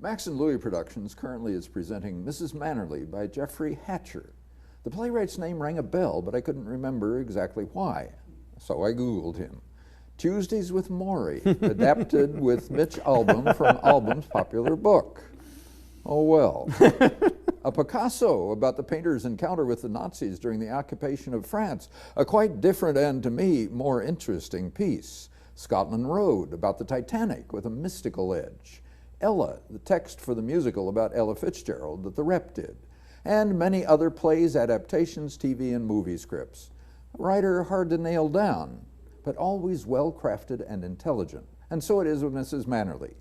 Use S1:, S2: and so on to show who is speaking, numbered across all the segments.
S1: Max and Louis Productions currently is presenting Mrs. Mannerly by Jeffrey Hatcher. The playwright's name rang a bell, but I couldn't remember exactly why, so I Googled him. Tuesdays with Maury, adapted with Mitch Albom from Albom's popular book. Oh well. A Picasso about the painter's encounter with the Nazis during the occupation of France, a quite different and, to me, more interesting piece. Scotland Road about the Titanic with a mystical edge. Ella, the text for the musical about Ella Fitzgerald that the Rep did, and many other plays, adaptations, TV and movie scripts. A writer hard to nail down, but always well-crafted and intelligent. And so it is with Mrs. Mannerly.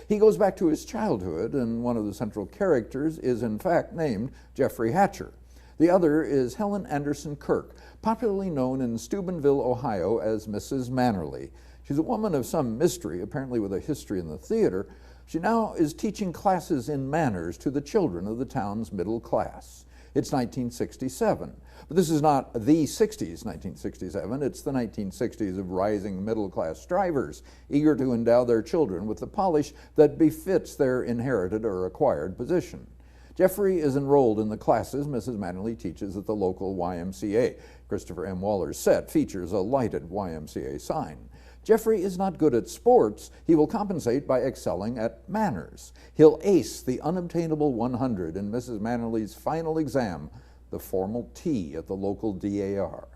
S1: He goes back to his childhood, and one of the central characters is in fact named Jeffrey Hatcher. The other is Helen Anderson Kirk, popularly known in Steubenville, Ohio as Mrs. Mannerly. She's a woman of some mystery, apparently with a history in the theater. She now is teaching classes in manners to the children of the town's middle class. It's 1967, but this is not the 60s 1967, it's the 1960s of rising middle-class strivers, eager to endow their children with the polish that befits their inherited or acquired position. Jeffrey is enrolled in the classes Mrs. Mannerly teaches at the local YMCA. Christopher M. Waller's set features a lighted YMCA sign. Jeffrey is not good at sports. He will compensate by excelling at manners. He'll ace the unobtainable 100 in Mrs. Mannerly's final exam, the formal T at the local DAR.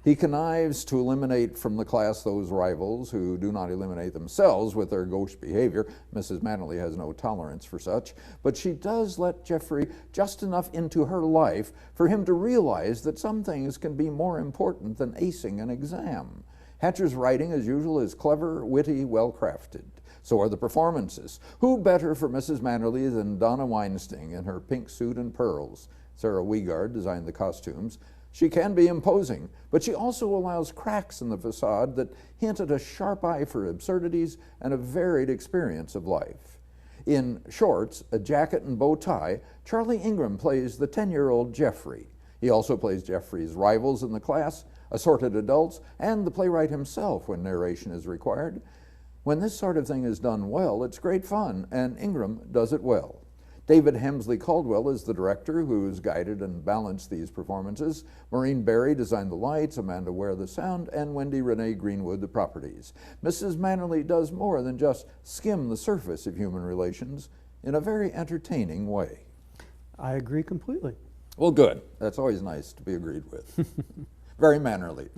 S1: He connives to eliminate from the class those rivals who do not eliminate themselves with their gauche behavior. Mrs. Mannerly has no tolerance for such, but she does let Jeffrey just enough into her life for him to realize that some things can be more important than acing an exam. Hatcher's writing, as usual, is clever, witty, well-crafted. So are the performances. Who better for Mrs. Mannerly than Donna Weinstein in her pink suit and pearls? Sarah Wiegard designed the costumes. She can be imposing, but she also allows cracks in the facade that hint at a sharp eye for absurdities and a varied experience of life. In Shorts, A Jacket and Bow Tie, Charlie Ingram plays the 10-year-old Jeffrey. He also plays Jeffrey's rivals in the class, assorted adults, and the playwright himself when narration is required. When this sort of thing is done well, it's great fun, and Ingram does it well. David Hemsley Caldwell is the director who's guided and balanced these performances. Maureen Berry designed the lights, Amanda Ware the sound, and Wendy Renee Greenwood the properties. Mrs. Mannerly does more than just skim the surface of human relations in a very entertaining way.
S2: I agree completely.
S1: Well, good. That's always nice to be agreed with. Very mannerly.